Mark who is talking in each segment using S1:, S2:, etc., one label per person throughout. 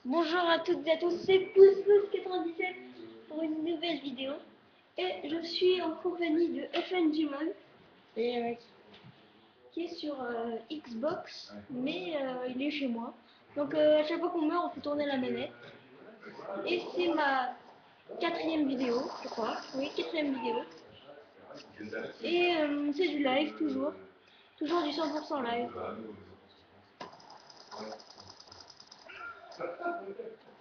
S1: Bonjour à toutes et à tous, c'est Pouce97 pour une nouvelle vidéo. Et je suis en compagnie de FNGMon qui est sur Xbox, mais il est chez moi. Donc à chaque fois qu'on meurt, on fait tourner la manette. Et c'est ma quatrième vidéo, je crois. Oui, quatrième vidéo. Et c'est du live toujours. Toujours du 100% live.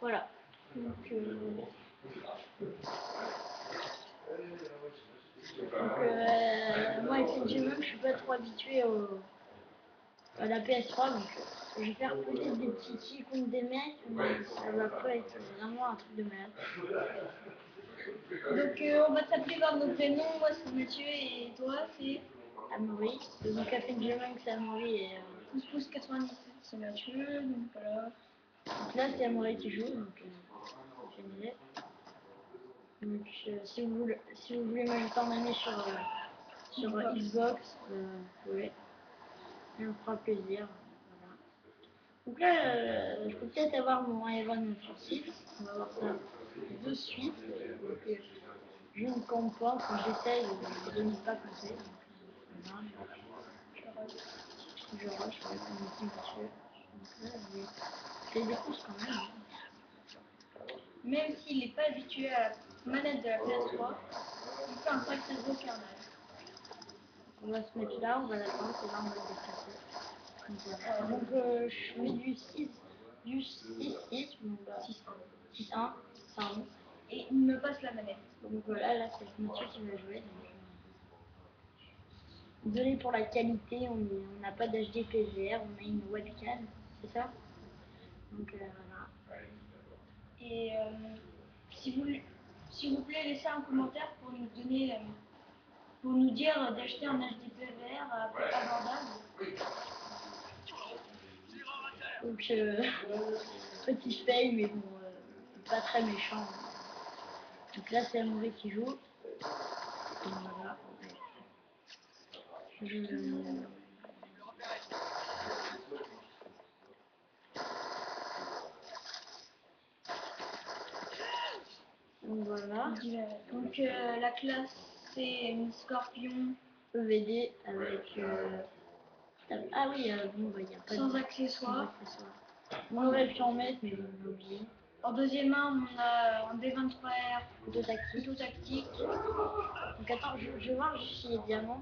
S1: Voilà. Donc, moi, effectivement, je suis pas trop habitué à la PS3, donc je vais faire peut-être des petits kills contre des mecs, mais ça va pas être vraiment un truc de malade. Donc, on va s'appeler par nos prénoms. Moi, c'est Mathieu et toi, c'est Amaury. Donc, effectivement, c'est Amaury et Pouce 97, c'est Mathieu. Donc, voilà. Donc là, c'est Amaury qui joue, donc je disais. Donc, si vous voulez m'ajouter en ami sur Xbox, vous pouvez. Ça me fera plaisir. Voilà. Donc là, je peux peut-être avoir mon Evan sur 6. On va voir ça de suite. Donc, je ne compte pas. Enfin, j'essaye de ne pas compter. Donc, voilà. Je rush avec mon petit Mathieu. Donc là, je les dépousse quand même. Même s'il n'est pas habitué à la manette de la PS3, il fait un sacré gros carnage. On va se mettre là, on va l'attendre, et là on va le déplacer. Donc je mets du 6-6, donc 6-1, pardon. Et il me passe la manette. Donc voilà, là c'est Mathieu qui va jouer. Désolé pour la qualité, on n'a pas d'HD PVR, on a une webcam, c'est ça? Donc voilà. Et s'il vous plaît, laissez un commentaire pour nous donner, pour nous dire d'acheter un HD PVR abordable. Donc petit fail, mais bon, pas très méchant. Donc là c'est Amaury qui joue. Et voilà. Donc voilà. Donc la classe c'est une Scorpion EVD avec ah oui, bon bah il n'y a pas sans accessoires. On aurait pu en mettre, mais on a oublié. En deuxième arme, on a un D23R auto-tactique. Donc attends, je vais voir juste s'il est diamant.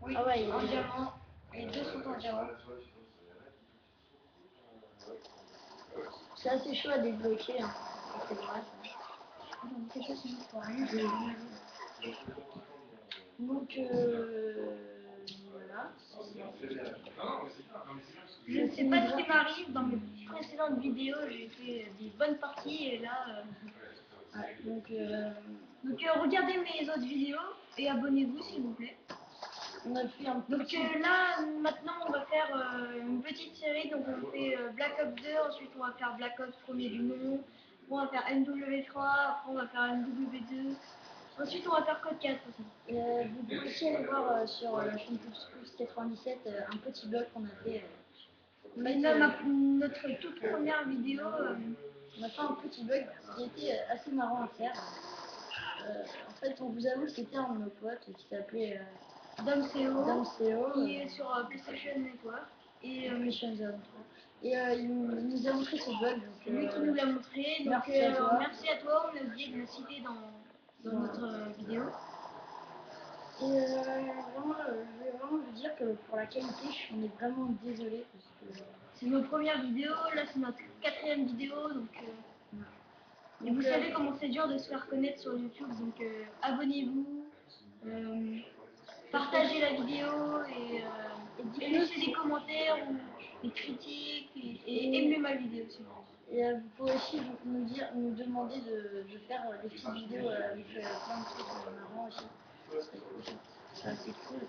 S1: Oui, ah ouais, un diamant. Les deux sont en diamant. C'est assez chaud à débloquer. Hein. C'est vrai. Donc voilà. Je ne sais pas ce qui m'arrive. Dans mes précédentes vidéos, j'ai fait des bonnes parties et là. Ouais, donc regardez mes autres vidéos et abonnez-vous s'il vous plaît. On a fait un petit... Donc là, maintenant, on va faire une petite série. Donc on fait Black Ops 2, ensuite on va faire Black Ops premier du nom. On va faire MW3, après on va faire MW2. Ensuite, on va faire Code 4 aussi. Vous pouvez aussi aller voir sur la chaîne Pouce 97 un petit blog qu'on a fait. Notre toute première vidéo, on a fait un petit bug qui était assez marrant à faire. En fait, on vous avoue que c'était un de nos potes qui s'appelait Domseo, qui est sur PlayStation Network et Mission Zone 3. Et il nous a montré ce bug. C'est lui qui nous l'a montré. Donc merci à toi, on a oublié de le citer dans notre vidéo. Et vraiment, je vais vraiment vous dire que pour la qualité, je suis vraiment désolée parce que c'est nos premières vidéos, là c'est notre quatrième vidéo, donc et vous savez comment c'est dur de se faire connaître sur YouTube, donc abonnez-vous, partagez la vidéo et laissez des commentaires ou des critiques et aimez ma vidéo aussi. Et vous pouvez aussi nous demander de faire des petites vidéos avec plein de trucs marrants aussi. C'est assez cool.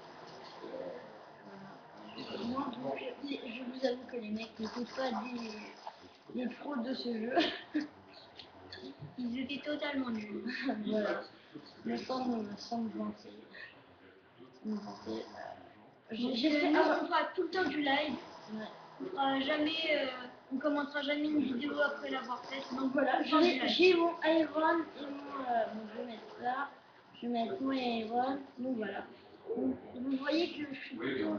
S1: Moi, donc, je vous avoue que les mecs n'étaient pas des pros de ce jeu. Ils étaient totalement nuls. Voilà. Mais sans me vanter. J'essaie on fera tout le temps du live. Ouais. On fera jamais. on commentera jamais une vidéo après l'avoir faite. Donc voilà, j'ai mon Iron et bon, je vais mettre ça. Je vais mettre mon Iron. Donc voilà. Donc, vous voyez que je suis plutôt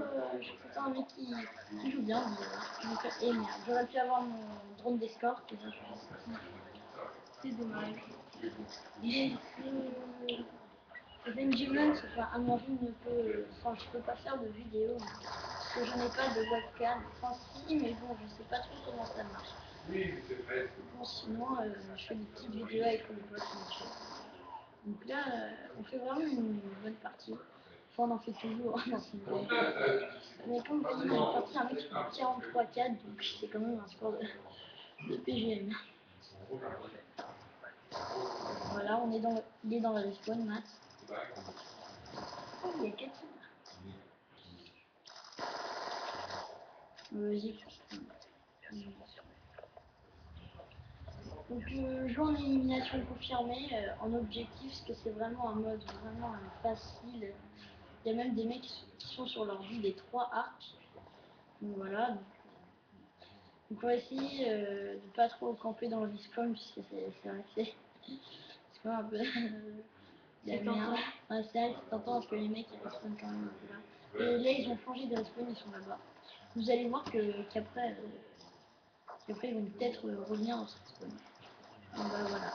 S1: un mec qui joue bien. Donc, et merde, j'aurais pu avoir mon drone d'escorte. C'est dommage. Benjamin, enfin, à mon avis, je peux pas faire de vidéo parce que je n'ai pas de webcam. Enfin, si, mais bon, je sais pas trop comment ça marche. Bon, sinon, je fais des petites vidéos avec mes potes. Donc là, on fait vraiment une bonne partie. Enfin, on en fait toujours. Mais comme vous voyez, on est parti un mec qui fait 43-4, donc c'est quand même un score de PGM. Voilà, il est dans la respawn, Matt. Oh, il y a 4 Vas-y. Donc, jouer en élimination confirmée, en objectif, parce que c'est vraiment un mode vraiment facile. Il y a même des mecs qui sont sur leur vie des 3 arcs. Donc voilà. Donc on va essayer de pas trop camper dans le respawn, puisque c'est vrai que c'est quand même un peu la merde. Ouais, c'est vrai que c'est tentant parce que les mecs ils respawnent quand même un peu là. Et là ils ont changé de respawn, ils sont là-bas. Vous allez voir qu'après ils vont peut-être revenir dans ce respawn. Donc bah, voilà,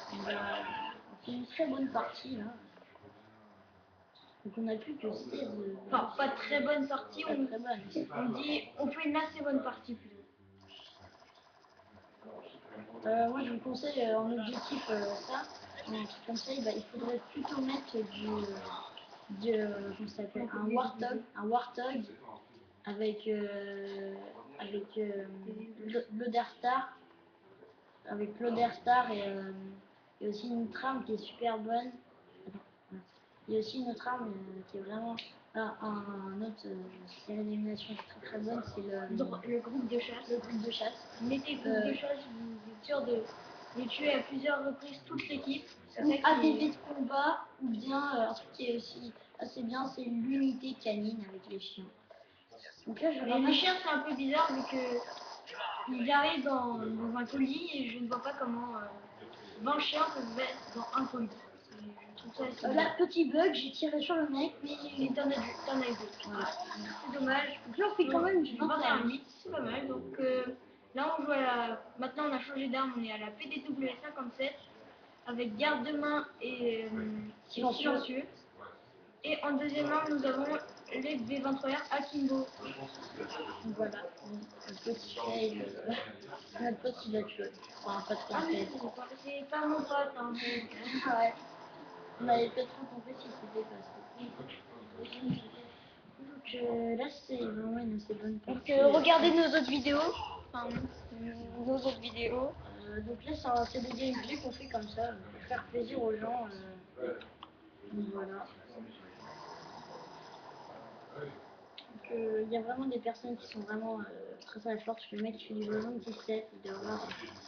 S1: on fait une très bonne partie là. Donc on a plus que 16. Enfin, pas très bonne partie, très bonne. On fait une assez bonne partie plutôt. Moi je vous conseille en objectif ça, un truc comme ça, il faudrait plutôt mettre comment ça s'appelle, un Warthog avec l'Oderstar, et aussi une autre arme qui est super bonne. Attends, voilà. Il y a aussi une autre arme qui est vraiment un autre série d'élimination très très bonne, c'est le groupe de chasse. Le groupe de chasse. Mettez le groupe de chasse, vous êtes sûr de tuer à plusieurs reprises toute l'équipe. Ou ATV de combat, ou bien un truc qui est aussi assez bien, c'est l'unité canine avec les chiens. Donc là, les chiens c'est un peu bizarre vu que ils arrivent dans un colis et je ne vois pas comment 20 chiens peuvent être dans un colis. Là, petit bug, j'ai tiré sur le mec, mais t'en as eu deux. Voilà. C'est dommage. Donc là, on fait quand même du 21-8, c'est pas mal. Donc là, on joue maintenant, on a changé d'arme, on est à la PDW-57 avec garde de main et silencieux. Et en deuxième arme, nous avons les B23R Akimbo. Voilà, un petit fail. Notre pote il a tué. Enfin, pas trop fail. C'est pas mon pote, hein. Ouais. On avait peut-être rencontré s'il s'était passé. Donc là, c'est vraiment une assez bonne partie. Donc regardez nos autres vidéos. Enfin, nos autres vidéos. Donc là, c'est des gameplays qu'on fait comme ça, pour faire plaisir aux gens. Donc voilà. Donc il y a vraiment des personnes qui sont vraiment très très fortes. Le mec qui fait du 77, il doit avoir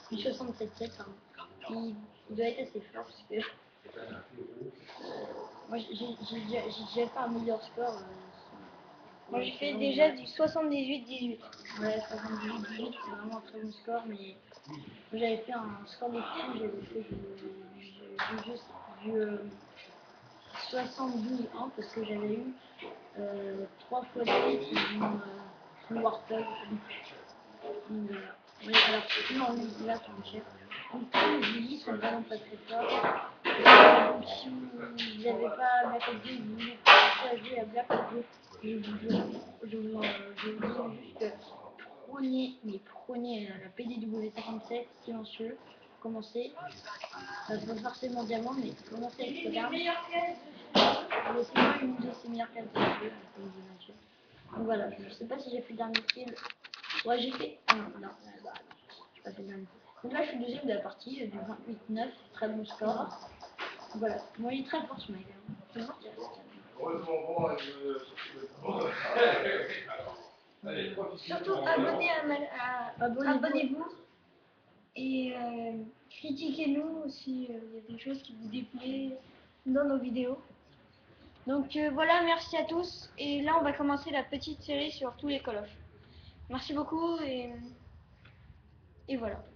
S1: du 67-7, pardon. Il doit être assez fort parce que moi j'ai déjà fait un meilleur score. Moi j'ai fait déjà du 78-18. Ouais, 78-18 c'est vraiment un très bon score, mais j'avais fait un score de fou, j'avais fait du 72-1 parce que j'avais eu 3 fois de hit et une Warthog. Donc voilà. Oui, alors non, lui, là, ton chef. Donc tous les Billy sont vraiment pas très forts. Donc si vous n'avez pas Black Ops 2, vous voulez commencer à jouer à Black Ops 2, je vous dis juste que prenez la PDW-57 silencieux, commencez. Pas forcément diamant, mais commencez avec cette arme. C'est moi une de ses meilleures classes de jeu, donc voilà, je sais pas si j'ai fait le dernier kill. Ouais, j'ai fait. Ah, non, j'ai pas fait le dernier kill. Donc là, je suis deuxième de la partie, du 28-9, très bon score. Voilà, moi il est très fort ce mec. Surtout abonnez-vous et critiquez-nous si il y a des choses qui vous déplaisent dans nos vidéos. Donc voilà, merci à tous. Et là, on va commencer la petite série sur tous les Call of. Merci beaucoup et Et voilà.